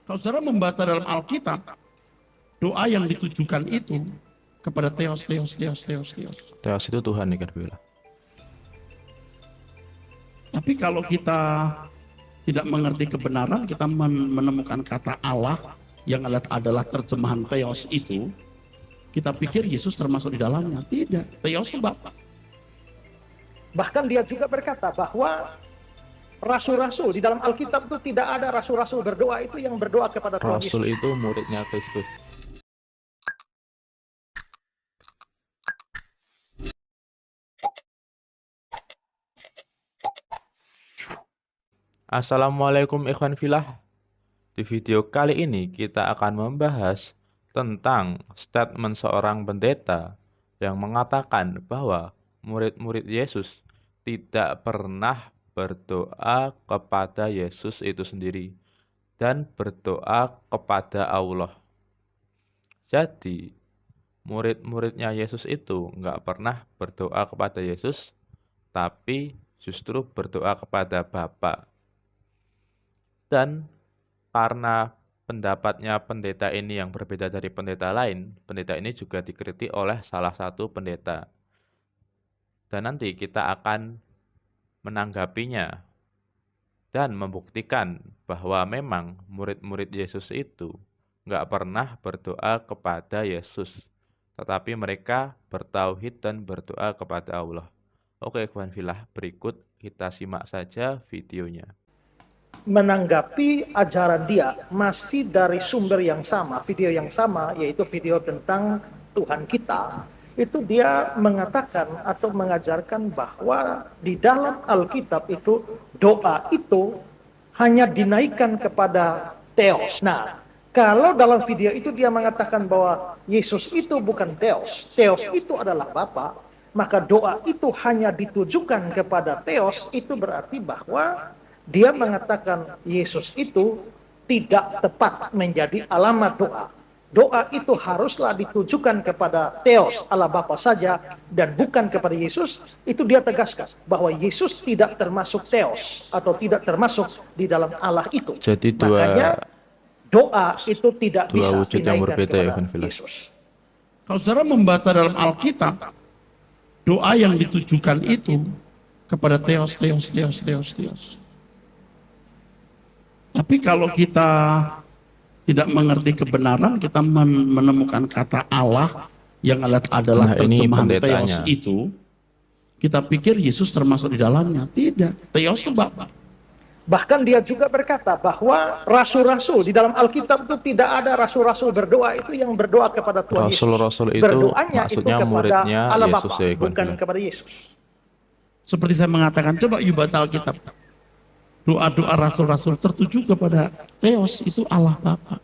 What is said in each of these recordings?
Kalau saudara membaca dalam Alkitab, doa yang ditujukan itu kepada Theos, Theos, Theos, Theos, Theos. Theos itu Tuhan nih kan bilang. Tapi kalau kita tidak mengerti kebenaran, kita menemukan kata Allah yang adalah terjemahan Theos itu, kita pikir Yesus termasuk di dalamnya. Tidak, Theos itu Bapa. Bahkan dia juga berkata bahwa rasul-rasul di dalam Alkitab itu tidak ada rasul-rasul berdoa itu yang berdoa kepada Tuhan Yesus. Rasul itu muridnya Kristus. Assalamualaikum ikhwan filah. Di video kali ini kita akan membahas tentang statement seorang pendeta yang mengatakan bahwa murid-murid Yesus tidak pernah berdoa kepada Yesus itu sendiri dan berdoa kepada Allah. Jadi, murid-muridnya Yesus itu nggak pernah berdoa kepada Yesus, tapi justru berdoa kepada Bapa. Dan karena pendapatnya pendeta ini yang berbeda dari pendeta lain, pendeta ini juga dikritik oleh salah satu pendeta. Dan nanti kita akan menanggapinya dan membuktikan bahwa memang murid-murid Yesus itu nggak pernah berdoa kepada Yesus, tetapi mereka bertauhid dan berdoa kepada Allah. Oke, kawan filah, berikut kita simak saja videonya. Menanggapi ajaran dia masih dari sumber yang sama, video yang sama, yaitu video tentang Tuhan kita. Itu dia mengatakan atau mengajarkan bahwa di dalam Alkitab itu doa itu hanya dinaikkan kepada Theos. Nah, kalau dalam video itu dia mengatakan bahwa Yesus itu bukan Theos, Theos itu adalah Bapa, maka doa itu hanya ditujukan kepada Theos, itu berarti bahwa dia mengatakan Yesus itu tidak tepat menjadi alamat doa. Doa itu haruslah ditujukan kepada Theos, Allah Bapa saja, dan bukan kepada Yesus. Itu dia tegaskan bahwa Yesus tidak termasuk Theos atau tidak termasuk di dalam Allah itu. Jadi makanya doa itu tidak dua bisa wujud yang dinaikkan berbeda ya, kepada Vila. Yesus. Kalau saudara membaca dalam Alkitab, doa yang ditujukan itu kepada Theos, Theos, Theos, Theos, Theos. Tapi kalau kita tidak mengerti kebenaran, kita menemukan kata Allah yang adalah terjemahan Theos itu, kita pikir Yesus termasuk di dalamnya. Tidak, Theos itu Bapa. Bahkan dia juga berkata bahwa rasul-rasul di dalam Alkitab itu tidak ada rasul-rasul berdoa itu yang berdoa kepada Tuhan Yesus. Rasul-rasul itu berdoanya itu maksudnya kepada muridnya Allah Yesus Bapa, ya, bukan kepada Yesus. Seperti saya mengatakan, coba yuk baca Alkitab. Doa-doa rasul-rasul tertuju kepada Theos, itu Allah Bapa,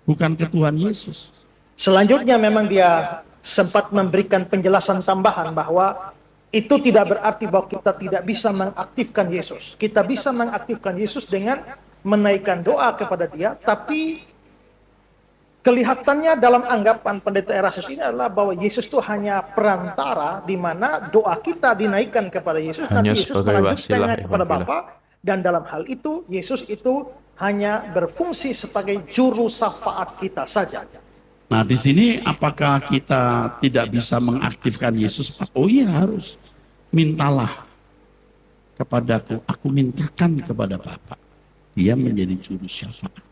bukan ke Tuhan Yesus. Selanjutnya memang dia sempat memberikan penjelasan tambahan bahwa itu tidak berarti bahwa kita tidak bisa mengaktifkan Yesus. Kita bisa mengaktifkan Yesus dengan menaikkan doa kepada dia, tapi kelihatannya dalam anggapan pendeta Erastus ini adalah bahwa Yesus itu hanya perantara di mana doa kita dinaikkan kepada Yesus, hanya nanti Yesus melanjutkannya kepada Bapa, dan dalam hal itu Yesus itu hanya berfungsi sebagai juru syafaat kita saja. Nah, di sini apakah kita tidak bisa mengaktifkan Yesus? Oh iya, harus. Mintalah kepadaku, aku mintakan kepada Bapa. Dia menjadi juru syafaat.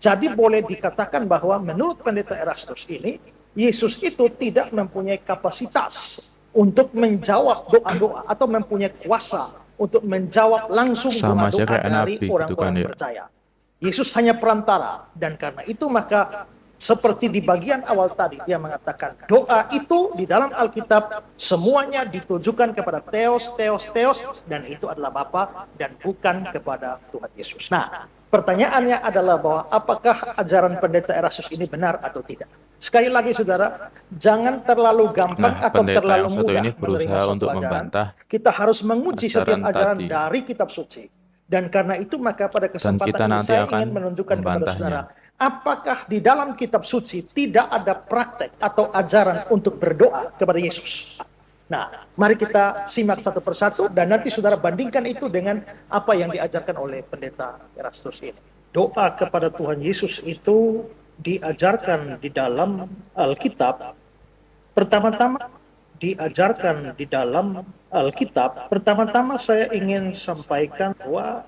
Jadi boleh dikatakan bahwa menurut pendeta Erastus ini, Yesus itu tidak mempunyai kapasitas untuk menjawab doa-doa atau mempunyai kuasa untuk menjawab langsung doa-doa dari orang-orang percaya. Yesus hanya perantara, dan karena itu maka seperti di bagian awal tadi dia mengatakan doa itu di dalam Alkitab semuanya ditujukan kepada Theos, Theos, Theos, dan itu adalah Bapa dan bukan kepada Tuhan Yesus. Nah, pertanyaannya adalah bahwa apakah ajaran pendeta Erastus ini benar atau tidak? Sekali lagi saudara, jangan terlalu gampang atau terlalu mudah menerima suatu ajaran. Kita harus menguji setiap ajaran dari kitab suci. Dan karena itu maka pada kesempatan ini saya ingin menunjukkan kepada saudara, apakah di dalam kitab suci tidak ada praktek atau ajaran untuk berdoa kepada Yesus? Nah, mari kita simak satu persatu dan nanti saudara bandingkan itu dengan apa yang diajarkan oleh pendeta Erastus ini. doa kepada Tuhan Yesus itu diajarkan di dalam Alkitab, pertama-tama saya ingin sampaikan bahwa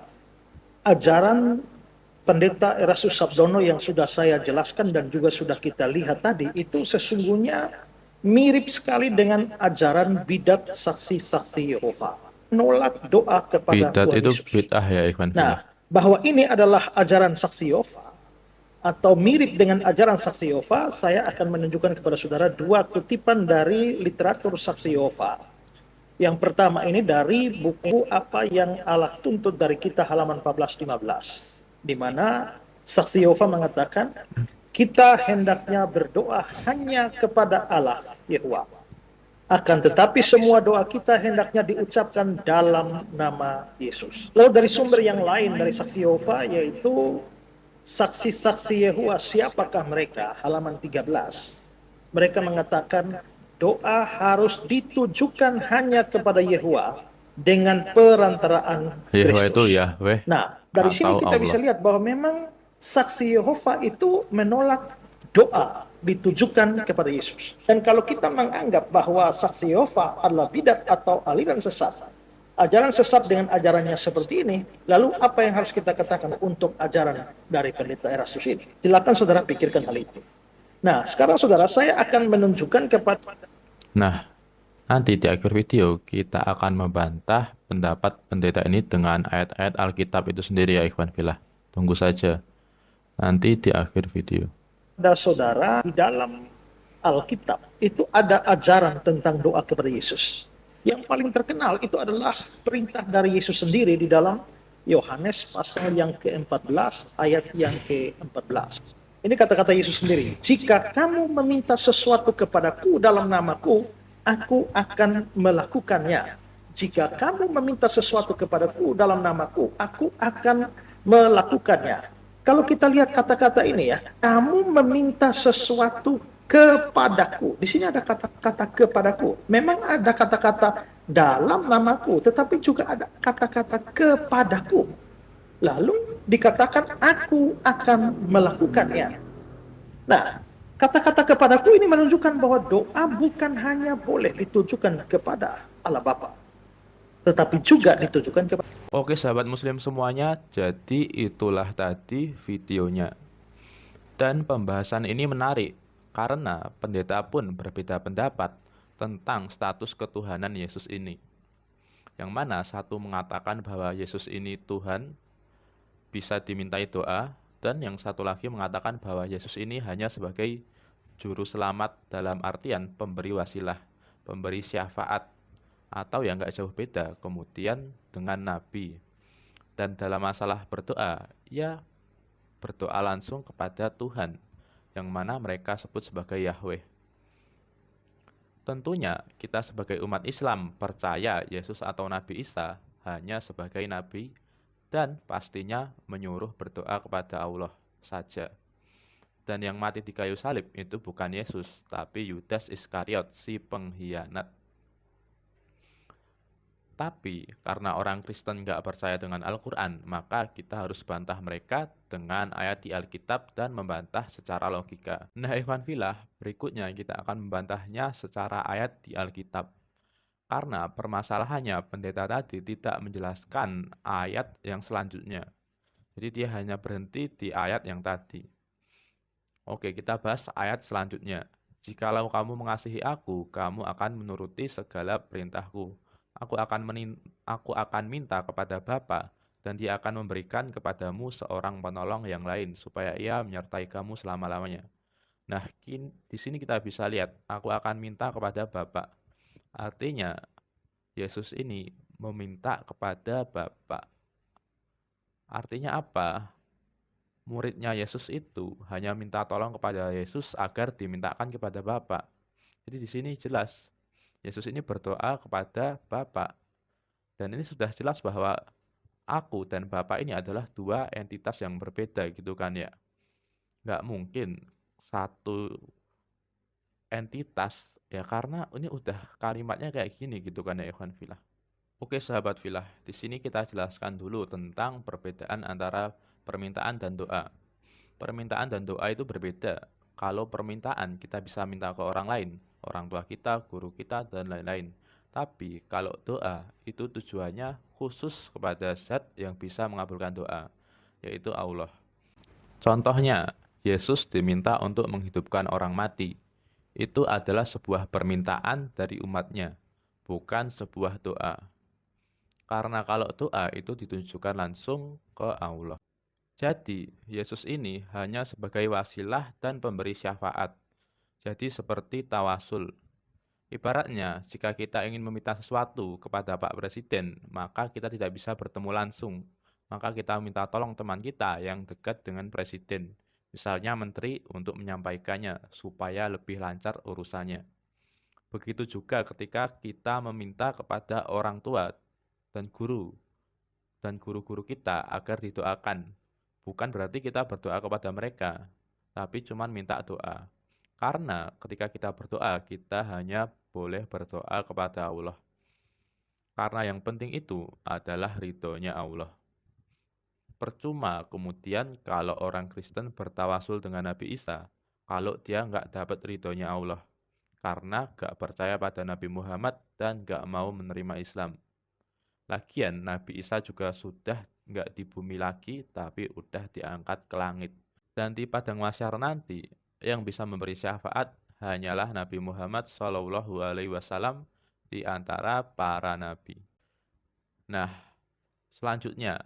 ajaran Pendeta Erastus Sabdono yang sudah saya jelaskan dan juga sudah kita lihat tadi, itu sesungguhnya mirip sekali dengan ajaran bidat saksi-saksi Yehova. Menolak doa kepada Bidat Tuhan itu Yesus. bid'ah ya Ikhwan Nah, Fillah. bahwa ini adalah ajaran saksi Yehova atau mirip dengan ajaran saksi Yehova, saya akan menunjukkan kepada saudara dua kutipan dari literatur saksi Yehova. Yang pertama ini dari buku Apa yang Allah Tuntut dari Kita halaman 1415, di mana saksi Yehova mengatakan kita hendaknya berdoa hanya kepada Allah Yehova. Akan tetapi semua doa kita hendaknya diucapkan dalam nama Yesus. Lalu dari sumber yang lain dari saksi Yehova, yaitu saksi-saksi Yehova siapakah mereka, halaman 13. Mereka mengatakan doa harus ditujukan hanya kepada Yehova dengan perantaraan Yahweh itu Kristus. Yahweh Nah, dari sini atau kita Allah. bisa lihat bahwa memang saksi Yehova itu menolak doa ditujukan kepada Yesus. Dan kalau kita menganggap bahwa saksi Yehova adalah bidat atau aliran sesat, ajaran sesat dengan ajarannya seperti ini, lalu apa yang harus kita katakan untuk ajaran dari Pendeta Erastus ini? Silakan saudara pikirkan hal itu. Nah, sekarang saudara, saya akan menunjukkan kepada... Nah, nanti di akhir video kita akan membantah pendapat pendeta ini dengan ayat-ayat Alkitab itu sendiri ya Ikhwan Fillah. Tunggu saja nanti di akhir video. Saudara, di dalam Alkitab itu ada ajaran tentang doa kepada Yesus. Yang paling terkenal itu adalah perintah dari Yesus sendiri di dalam Yohanes pasal yang ke-14 ayat yang ke-14. Ini kata-kata Yesus sendiri. Jika kamu meminta sesuatu kepadaku dalam namaku, aku akan melakukannya. Jika kamu meminta sesuatu kepadaku dalam namaku, aku akan melakukannya. Kalau kita lihat kata-kata ini ya, kamu meminta sesuatu kepadaku. Di sini ada kata-kata kepadaku. Memang ada kata-kata dalam namaku, tetapi juga ada kata-kata kepadaku. Lalu dikatakan aku akan melakukannya. Nah, kata-kata kepadaku ini menunjukkan bahwa doa bukan hanya boleh ditujukan kepada Allah Bapa, tetapi juga ditujukan kepada... Oke sahabat muslim semuanya, jadi itulah tadi videonya. Dan pembahasan ini menarik karena pendeta pun berbeda pendapat tentang status ketuhanan Yesus ini. Yang mana satu mengatakan bahwa Yesus ini Tuhan, bisa dimintai doa, dan yang satu lagi mengatakan bahwa Yesus ini hanya sebagai juru selamat dalam artian pemberi wasilah, pemberi syafaat, atau yang gak jauh beda kemudian dengan Nabi. Dan dalam masalah berdoa, ya berdoa langsung kepada Tuhan, yang mana mereka sebut sebagai Yahweh. Tentunya kita sebagai umat Islam percaya Yesus atau Nabi Isa hanya sebagai Nabi, dan pastinya menyuruh berdoa kepada Allah saja. Dan yang mati di kayu salib itu bukan Yesus, tapi Yudas Iskariot, si pengkhianat. Tapi karena orang Kristen nggak percaya dengan Al-Quran, maka kita harus bantah mereka dengan ayat di Alkitab dan membantah secara logika. Nah Ikhwan Fillah, berikutnya kita akan membantahnya secara ayat di Alkitab. Karena permasalahannya pendeta tadi tidak menjelaskan ayat yang selanjutnya. Jadi dia hanya berhenti di ayat yang tadi. Oke, kita bahas ayat selanjutnya. Jikalau kamu mengasihi aku, kamu akan menuruti segala perintahku. Aku akan minta kepada Bapa, dan dia akan memberikan kepadamu seorang penolong yang lain, supaya ia menyertai kamu selama-lamanya. Nah, di sini kita bisa lihat, aku akan minta kepada Bapa. Artinya, Yesus ini meminta kepada Bapa. Artinya apa? Muridnya Yesus itu hanya minta tolong kepada Yesus agar dimintakan kepada Bapa. Jadi di sini jelas, Yesus ini berdoa kepada Bapa. Dan ini sudah jelas bahwa aku dan Bapa ini adalah dua entitas yang berbeda gitu kan ya. Nggak mungkin satu entitas, ya karena ini udah kalimatnya kayak gini gitu kan ya Ikhwan Fillah. Oke sahabat Fillah, di sini kita jelaskan dulu tentang perbedaan antara permintaan dan doa. Permintaan dan doa itu berbeda. Kalau permintaan kita bisa minta ke orang lain, orang tua kita, guru kita, dan lain-lain. Tapi kalau doa itu tujuannya khusus kepada zat yang bisa mengabulkan doa, yaitu Allah. Contohnya, Yesus diminta untuk menghidupkan orang mati. Itu adalah sebuah permintaan dari umatnya, bukan sebuah doa. Karena kalau doa itu ditujukan langsung ke Allah. Jadi, Yesus ini hanya sebagai wasilah dan pemberi syafaat. Jadi seperti tawasul. Ibaratnya, jika kita ingin meminta sesuatu kepada Pak Presiden, maka kita tidak bisa bertemu langsung. Maka kita minta tolong teman kita yang dekat dengan Presiden. Misalnya menteri untuk menyampaikannya supaya lebih lancar urusannya. Begitu juga ketika kita meminta kepada orang tua dan guru-guru kita agar didoakan. Bukan berarti kita berdoa kepada mereka, tapi cuma minta doa. Karena ketika kita berdoa, kita hanya boleh berdoa kepada Allah. Karena yang penting itu adalah ridhonya Allah. Percuma kemudian kalau orang Kristen bertawasul dengan Nabi Isa, kalau dia nggak dapat ridhonya Allah. Karena nggak percaya pada Nabi Muhammad dan nggak mau menerima Islam. Lagian Nabi Isa juga sudah nggak di bumi lagi, tapi udah diangkat ke langit. Dan di padang mahsyar nanti, yang bisa memberi syafaat hanyalah Nabi Muhammad SAW di antara para nabi. Nah, selanjutnya,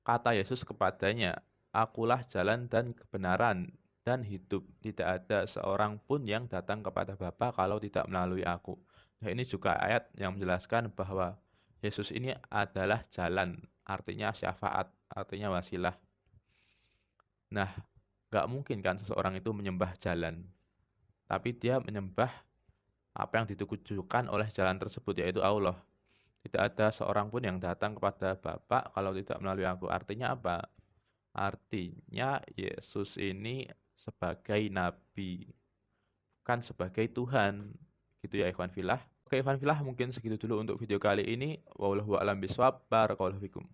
kata Yesus kepadanya, "Akulah jalan dan kebenaran dan hidup. Tidak ada seorang pun yang datang kepada Bapa kalau tidak melalui aku." Nah, ini juga ayat yang menjelaskan bahwa Yesus ini adalah jalan, artinya syafaat, artinya wasilah. Nah, nggak mungkin kan seseorang itu menyembah jalan, tapi dia menyembah apa yang ditujukan oleh jalan tersebut, yaitu Allah. Tidak ada seorang pun yang datang kepada Bapa kalau tidak melalui aku. Artinya apa? Artinya Yesus ini sebagai nabi, bukan sebagai Tuhan. Gitu ya, ikhwan fillah. Oke, ikhwan fillah, mungkin segitu dulu untuk video kali ini. Wallahu a'lam bishawab. Barakallahu fikum.